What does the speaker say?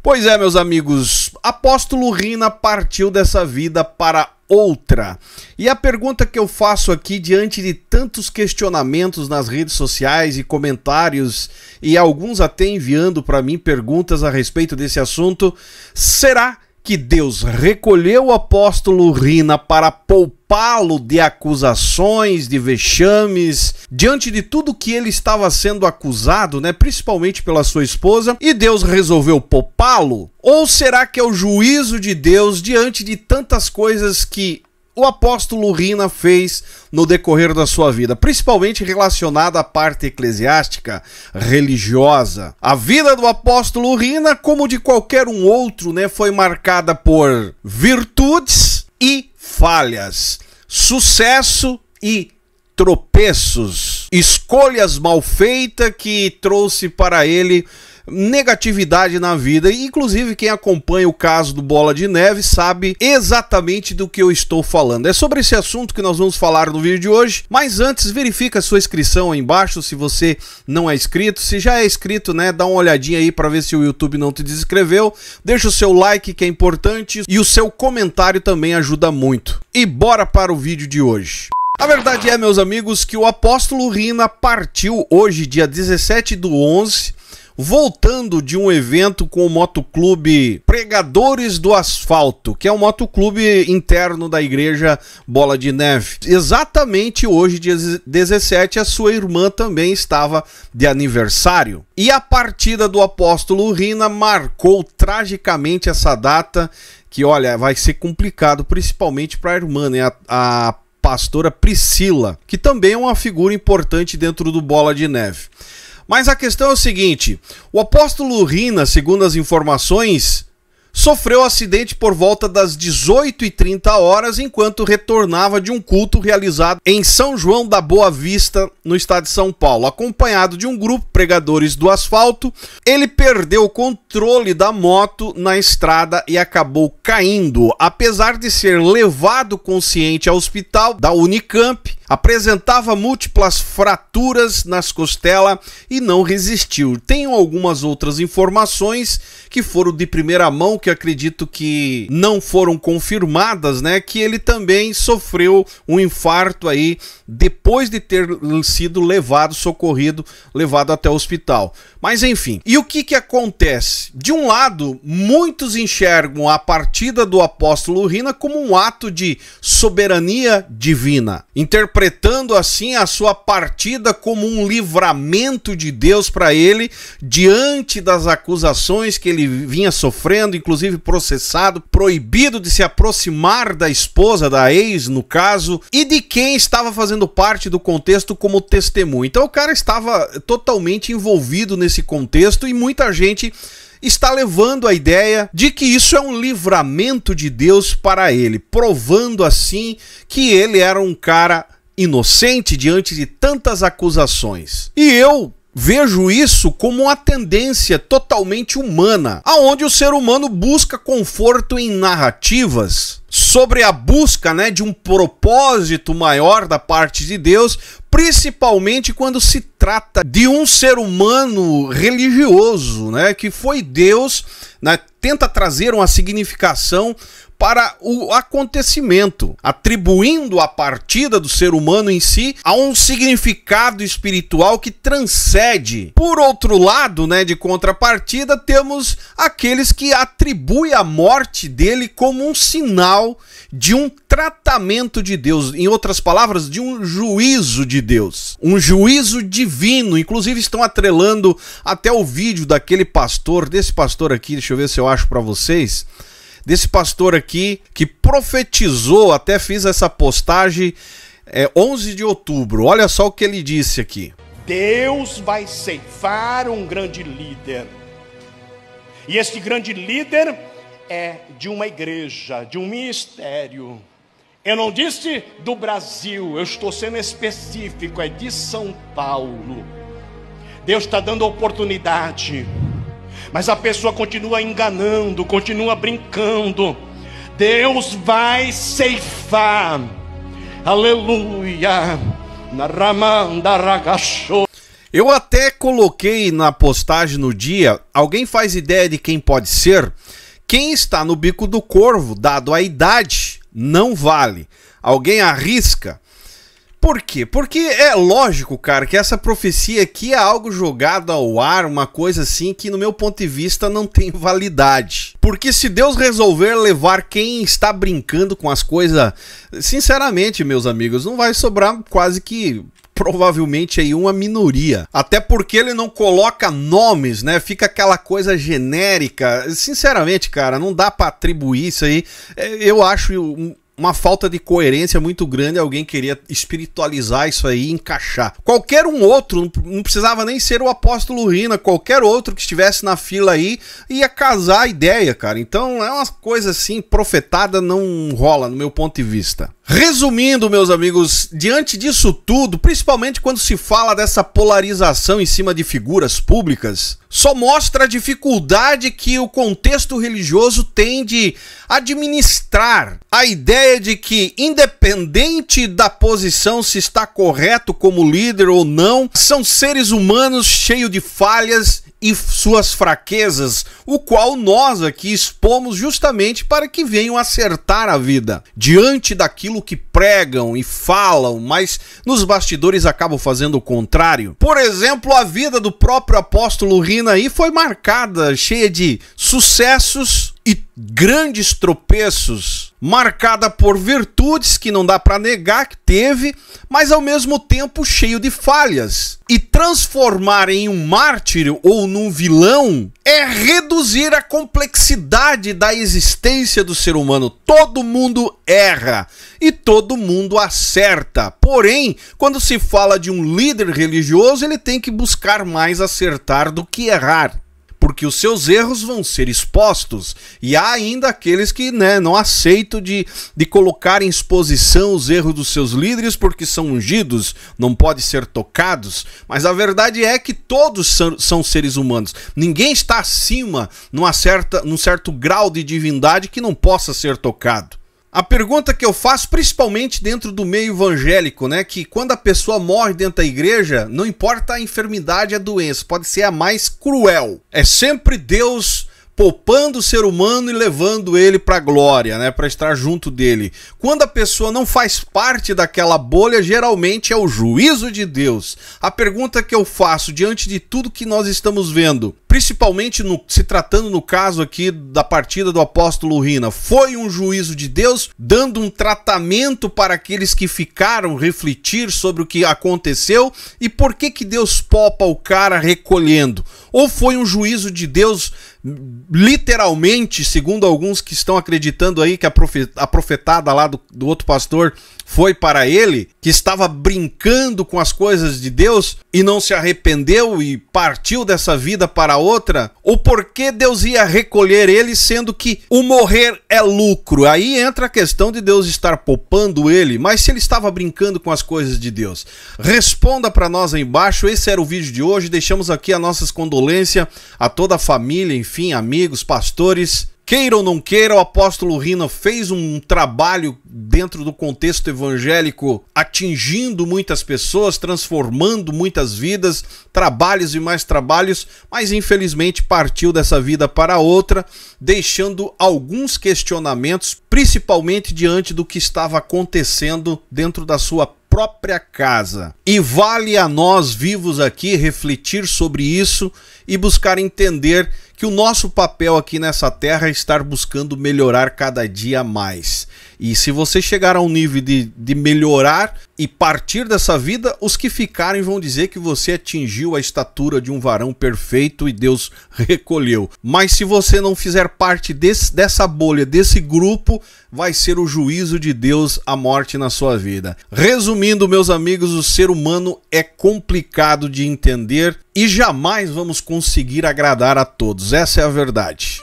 Pois é, meus amigos, apóstolo Rina partiu dessa vida para outra. E a pergunta que eu faço aqui, diante de tantos questionamentos nas redes sociais e comentários, e alguns até enviando para mim perguntas a respeito desse assunto, será que Deus recolheu o apóstolo Rina para poupá-lo de acusações, de vexames, diante de tudo que ele estava sendo acusado, né, principalmente pela sua esposa, e Deus resolveu poupá-lo? Ou será que é o juízo de Deus diante de tantas coisas que o apóstolo Rina fez no decorrer da sua vida, principalmente relacionada à parte eclesiástica, religiosa? A vida do apóstolo Rina, como de qualquer um outro, né, foi marcada por virtudes e falhas, sucesso e tropeços, escolhas mal feitas que trouxe para ele negatividade na vida. E inclusive quem acompanha o caso do Bola de Neve sabe exatamente do que eu estou falando. É sobre esse assunto que nós vamos falar no vídeo de hoje, mas antes verifica a sua inscrição aí embaixo se você não é inscrito. Se já é inscrito, né, dá uma olhadinha aí para ver se o YouTube não te desinscreveu, deixa o seu like que é importante e o seu comentário também ajuda muito. E bora para o vídeo de hoje. A verdade é, meus amigos, que o apóstolo Rina partiu hoje, dia 17/11, voltando de um evento com o motoclube Pregadores do Asfalto, que é um motoclube interno da igreja Bola de Neve. Exatamente hoje, dia 17, a sua irmã também estava de aniversário. E a partida do apóstolo Rina marcou tragicamente essa data, que, olha, vai ser complicado, principalmente para a irmã, né? A pastora Priscila, que também é uma figura importante dentro do Bola de Neve. Mas a questão é o seguinte: o apóstolo Rina, segundo as informações, sofreu um acidente por volta das 18h30 enquanto retornava de um culto realizado em São João da Boa Vista, no estado de São Paulo. Acompanhado de um grupo Pregadores do Asfalto, ele perdeu o controle da moto na estrada e acabou caindo. Apesar de ser levado consciente ao hospital da Unicamp, apresentava múltiplas fraturas nas costelas e não resistiu. Tenho algumas outras informações que foram de primeira mão, que acredito que não foram confirmadas, né? Que ele também sofreu um infarto aí depois de ter sido socorrido, levado até o hospital. Mas enfim, e o que acontece? De um lado, muitos enxergam a partida do apóstolo Rina como um ato de soberania divina, interpretando assim a sua partida como um livramento de Deus para ele, diante das acusações que ele vinha sofrendo, inclusive processado, proibido de se aproximar da esposa, da ex no caso, e de quem estava fazendo parte do contexto como testemunho. Então o cara estava totalmente envolvido nesse contexto e muita gente está levando a ideia de que isso é um livramento de Deus para ele, provando assim que ele era um cara inocente diante de tantas acusações. E eu vejo isso como uma tendência totalmente humana, aonde o ser humano busca conforto em narrativas sobre a busca, né, de um propósito maior da parte de Deus, principalmente quando se trata de um ser humano religioso, né, que foi Deus, né, tenta trazer uma significação para o acontecimento, atribuindo a partida do ser humano em si a um significado espiritual que transcende. Por outro lado, né, de contrapartida, temos aqueles que atribuem a morte dele como um sinal de um tratamento de Deus, em outras palavras, de um juízo de Deus, um juízo divino. Inclusive estão atrelando até o vídeo daquele pastor, desse pastor aqui, deixa eu ver se eu acho para vocês, desse pastor aqui que profetizou, até fiz essa postagem 11 de outubro. Olha só o que ele disse aqui: Deus vai ceifar um grande líder, e este grande líder é de uma igreja, de um ministério. Eu não disse do Brasil, eu estou sendo específico, é de São Paulo. Deus está dando oportunidade, mas a pessoa continua enganando, continua brincando. Deus vai ceifar, aleluia, na ramanda ragachou. Eu até coloquei na postagem no dia, alguém faz ideia de quem pode ser? Quem está no bico do corvo, dado a idade, não vale. Alguém arrisca? Por quê? Porque é lógico, cara, que essa profecia aqui é algo jogado ao ar, uma coisa assim que no meu ponto de vista não tem validade. Porque se Deus resolver levar quem está brincando com as coisas, sinceramente, meus amigos, não vai sobrar quase que... provavelmente aí uma minoria. Até porque ele não coloca nomes, né? Fica aquela coisa genérica. Sinceramente, cara, não dá pra atribuir isso aí. Eu acho uma falta de coerência muito grande alguém queria espiritualizar isso aí e encaixar. Qualquer um outro, não precisava nem ser o apóstolo Rina, qualquer outro que estivesse na fila aí ia casar a ideia, cara. Então é uma coisa assim, profetada não rola no meu ponto de vista. Resumindo, meus amigos, diante disso tudo, principalmente quando se fala dessa polarização em cima de figuras públicas, só mostra a dificuldade que o contexto religioso tem de administrar a ideia de que, independente da posição se está correto como líder ou não, são seres humanos cheios de falhas e suas fraquezas, o qual nós aqui expomos justamente para que venham acertar a vida diante daquilo que pregam e falam, mas nos bastidores acabam fazendo o contrário. Por exemplo, a vida do próprio apóstolo Rina aí foi marcada, cheia de sucessos e grandes tropeços, marcada por virtudes que não dá para negar que teve, mas ao mesmo tempo cheio de falhas. E transformar em um mártir ou num vilão é reduzir a complexidade da existência do ser humano. Todo mundo erra e todo mundo acerta. Porém, quando se fala de um líder religioso, ele tem que buscar mais acertar do que errar, porque os seus erros vão ser expostos. E há ainda aqueles que, né, não aceitam de colocar em exposição os erros dos seus líderes porque são ungidos, não podem ser tocados. Mas a verdade é que todos são seres humanos. Ninguém está acima num certo grau de divindade que não possa ser tocado. A pergunta que eu faço, principalmente dentro do meio evangélico, né, que quando a pessoa morre dentro da igreja, não importa a enfermidade e a doença, pode ser a mais cruel. É sempre Deus poupando o ser humano e levando ele para a glória, né, para estar junto dele. Quando a pessoa não faz parte daquela bolha, geralmente é o juízo de Deus. A pergunta que eu faço diante de tudo que nós estamos vendo, principalmente se tratando no caso aqui da partida do apóstolo Rina, foi um juízo de Deus dando um tratamento para aqueles que ficaram refletir sobre o que aconteceu e por que Deus poupa o cara recolhendo? Ou foi um juízo de Deus literalmente, segundo alguns que estão acreditando aí que a profetada lá do outro pastor foi para ele, que estava brincando com as coisas de Deus e não se arrependeu e partiu dessa vida para outra? Ou por que Deus ia recolher ele, sendo que o morrer é lucro? Aí entra a questão de Deus estar poupando ele, mas se ele estava brincando com as coisas de Deus. Responda para nós aí embaixo. Esse era o vídeo de hoje. Deixamos aqui as nossas condolências a toda a família, enfim, amigos, pastores. Queira ou não queira, o apóstolo Rina fez um trabalho dentro do contexto evangélico, atingindo muitas pessoas, transformando muitas vidas, trabalhos e mais trabalhos, mas infelizmente partiu dessa vida para outra, deixando alguns questionamentos, principalmente diante do que estava acontecendo dentro da sua própria casa. E vale a nós vivos aqui refletir sobre isso e buscar entender que o nosso papel aqui nessa terra é estar buscando melhorar cada dia mais. E se você chegar a um nível de melhorar e partir dessa vida, os que ficarem vão dizer que você atingiu a estatura de um varão perfeito e Deus recolheu. Mas se você não fizer parte dessa bolha, desse grupo, vai ser o juízo de Deus, a morte na sua vida. Resumindo, meus amigos, o ser humano é complicado de entender e jamais vamos conseguir agradar a todos. Essa é a verdade.